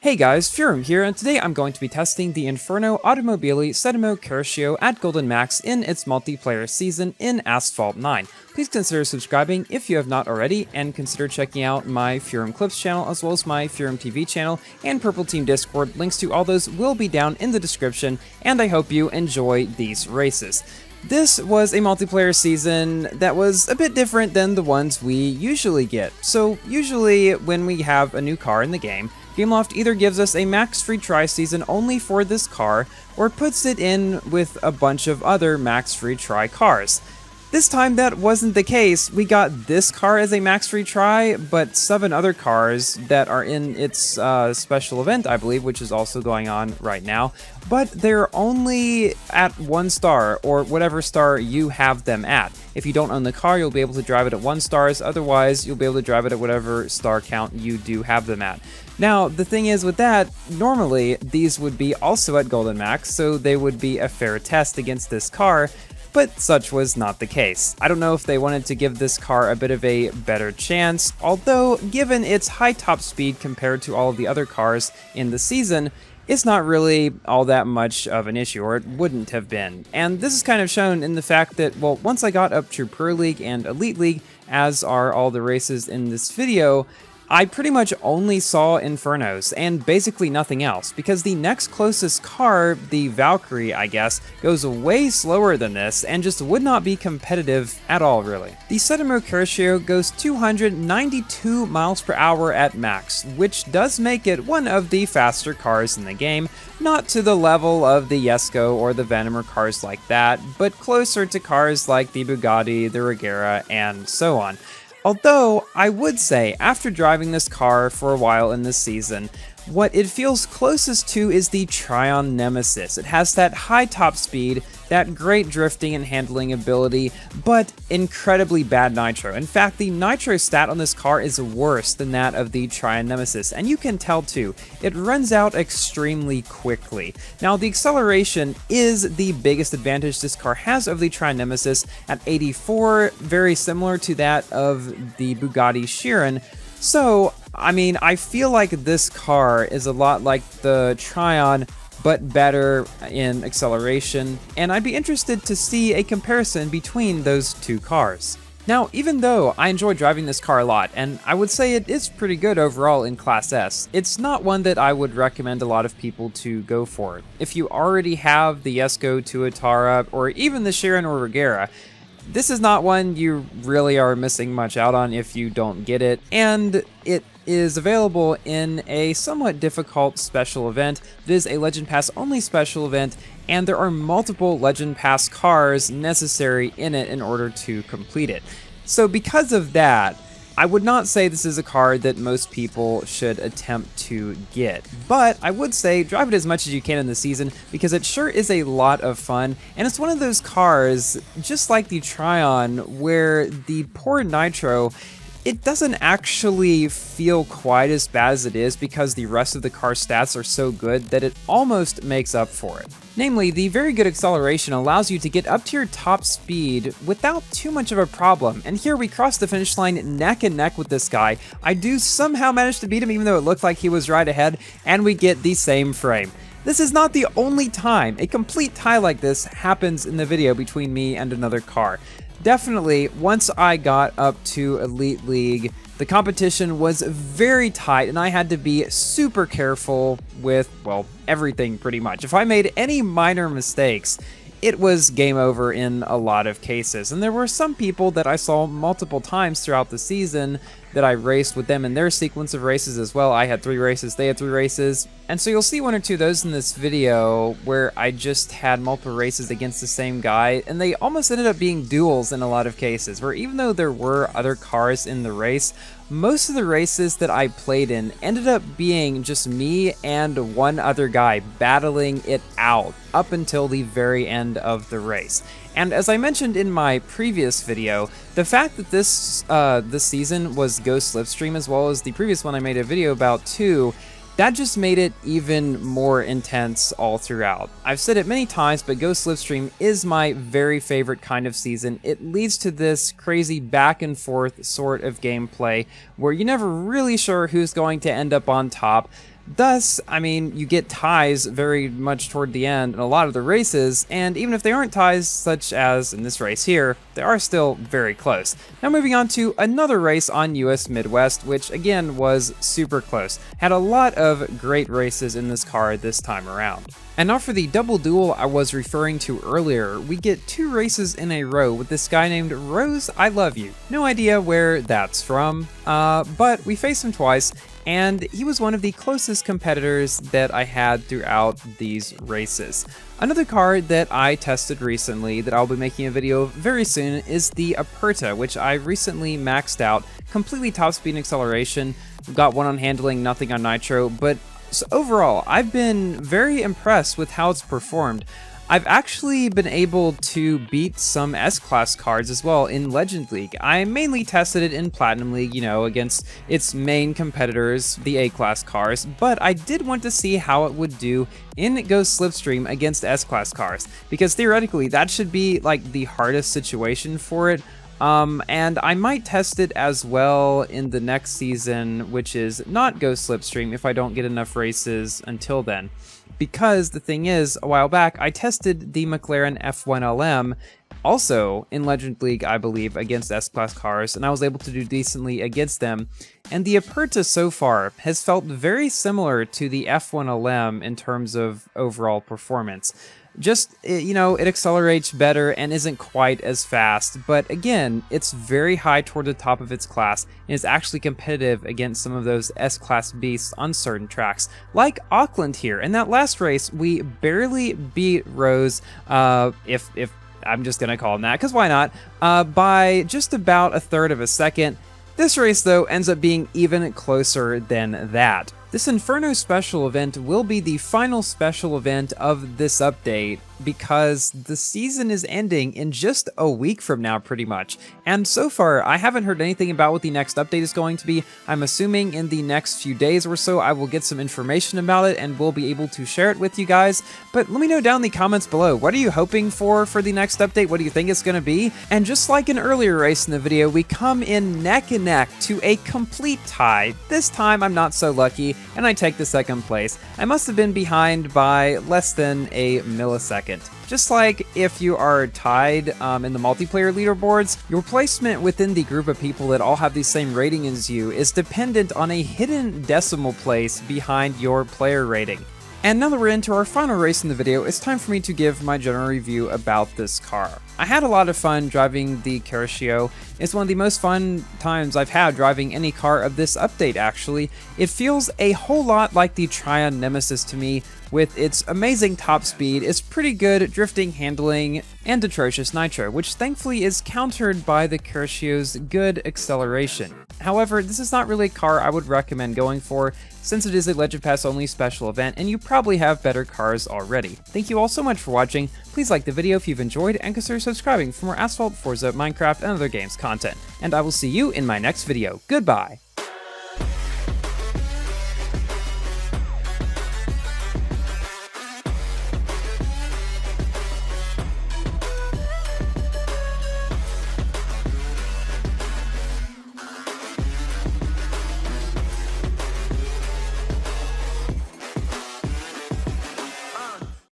Hey guys, Furum here, and today I'm going to be testing the Inferno Automobili Settimo Cerchio at Golden Max in its multiplayer season in Asphalt 9. Please consider subscribing if you have not already, and consider checking out my Furum Clips channel as well as my Furum TV channel and Purple Team Discord. Links to all those will be down in the description, and I hope you enjoy these races. This was a multiplayer season that was a bit different than the ones we usually get. So usually when we have a new car in the game, Gameloft either gives us a max free try season only for this car, or puts it in with a bunch of other max free try cars. This time that wasn't the case. We got this car as a max free try, but 7 other cars that are in its special event, I believe, which is also going on right now, but they're only at 1 star, or whatever star you have them at. If you don't own the car, you'll be able to drive it at 1 stars, otherwise you'll be able to drive it at whatever star count you do have them at. Now, the thing is with that, normally these would be also at Golden Max, so they would be a fair test against this car, but such was not the case. I don't know if they wanted to give this car a bit of a better chance, although given its high top speed compared to all of the other cars in the season, it's not really all that much of an issue, or it wouldn't have been. And this is kind of shown in the fact that, well, once I got up to Pro League and Elite League, as are all the races in this video, I pretty much only saw Infernos, and basically nothing else, because the next closest car, the Valkyrie, I guess, goes way slower than this, and just would not be competitive at all, really. The Settimo Cerchio goes 292 miles per hour at max, which does make it one of the faster cars in the game, not to the level of the Jesko or the Venom or cars like that, but closer to cars like the Bugatti, the Regera, and so on. Although, I would say, after driving this car for a while in this season, what it feels closest to is the TRION Nemesis. It has that high top speed, that great drifting and handling ability, but incredibly bad nitro. In fact, the nitro stat on this car is worse than that of the TRION Nemesis, and you can tell too. It runs out extremely quickly. Now, the acceleration is the biggest advantage this car has over the TRION Nemesis at 84, very similar to that of the Bugatti Chiron. So, I mean, I feel like this car is a lot like the TRION, but better in acceleration, and I'd be interested to see a comparison between those two cars. Now, even though I enjoy driving this car a lot, and I would say it is pretty good overall in Class S, it's not one that I would recommend a lot of people to go for. If you already have the Jesko, Tuatara, or even the Chiron or Regera, this is not one you really are missing much out on if you don't get it, and it is available in a somewhat difficult special event. It is a Legend Pass only special event, and there are multiple Legend Pass cars necessary in it in order to complete it. So because of that, I would not say this is a car that most people should attempt to get, but I would say drive it as much as you can in the season, because it sure is a lot of fun, and it's one of those cars, just like the TRION, where the poor nitro, it doesn't actually feel quite as bad as it is because the rest of the car's stats are so good that it almost makes up for it. Namely, the very good acceleration allows you to get up to your top speed without too much of a problem, and here we cross the finish line neck and neck with this guy. I do somehow manage to beat him even though it looked like he was right ahead, and we get the same frame. This is not the only time a complete tie like this happens in the video between me and another car. Definitely, once I got up to Elite League, the competition was very tight, and I had to be super careful with, well, everything pretty much. If I made any minor mistakes, it was game over in a lot of cases. And there were some people that I saw multiple times throughout the season that I raced with them in their sequence of races as well. I had 3 races, they had 3 races. And so you'll see 1 or 2 of those in this video where I just had multiple races against the same guy, and they almost ended up being duels in a lot of cases, where even though there were other cars in the race, most of the races that I played in ended up being just me and 1 other guy battling it out up until the very end of the race. And as I mentioned in my previous video, the fact that this season was Go Slipstream, as well as the previous one I made a video about too, that just made it even more intense all throughout. I've said it many times, but Go Slipstream is my very favorite kind of season. It leads to this crazy back and forth sort of gameplay where you're never really sure who's going to end up on top, Thus, I mean, you get ties very much toward the end in a lot of the races, and even if they aren't ties such as in this race here, they are still very close. Now moving on to another race on US Midwest, which again was super close. Had a lot of great races in this car this time around. And now for the double duel I was referring to earlier, we get 2 races in a row with this guy named Rose I Love You. No idea where that's from, but we faced him twice, and he was one of the closest competitors that I had throughout these races. Another car that I tested recently that I'll be making a video of very soon is the Aperta, which I recently maxed out, completely top speed and acceleration, got 1 on handling, nothing on nitro, but so overall, I've been very impressed with how it's performed. I've actually been able to beat some S-Class cards as well in Legend League. I mainly tested it in Platinum League, you know, against its main competitors, the A-Class cars, but I did want to see how it would do in Go Slipstream against S-Class cars, because theoretically that should be like the hardest situation for it. And I might test it as well in the next season, which is not Go Slipstream if I don't get enough races until then. Because the thing is, a while back, I tested the McLaren F1LM, also in Legend League, I believe, against S-Class cars, and I was able to do decently against them. And the Aperta so far has felt very similar to the F1LM in terms of overall performance. Just, you know, it accelerates better and isn't quite as fast, but again, it's very high toward the top of its class and is actually competitive against some of those S-Class beasts on certain tracks, like Auckland here. In that last race, we barely beat Rose, if I'm just gonna call him that, because why not, by just about 1/3 of a second. This race, though, ends up being even closer than that. This Inferno special event will be the final special event of this update because the season is ending in just a week from now, pretty much. And so far, I haven't heard anything about what the next update is going to be. I'm assuming in the next few days or so, I will get some information about it and we'll be able to share it with you guys. But let me know down in the comments below, what are you hoping for the next update? What do you think it's going to be? And just like an earlier race in the video, we come in neck and neck to a complete tie. This time, I'm not so lucky, and I take the 2nd place. I must have been behind by less than a millisecond. Just like if you are tied in the multiplayer leaderboards, your placement within the group of people that all have the same rating as you is dependent on a hidden decimal place behind your player rating. And now that we're into our final race in the video, it's time for me to give my general review about this car. I had a lot of fun driving the Cerchio. It's one of the most fun times I've had driving any car of this update, actually. It feels a whole lot like the TRION Nemesis to me, with its amazing top speed, its pretty good drifting handling, and atrocious nitro, which thankfully is countered by the Cerchio's good acceleration. However, this is not really a car I would recommend going for, since it is a Legend Pass only special event and you probably have better cars already. Thank you all so much for watching. Please like the video if you've enjoyed and consider subscribing for more Asphalt, Forza, Minecraft, and other games content. And I will see you in my next video. Goodbye!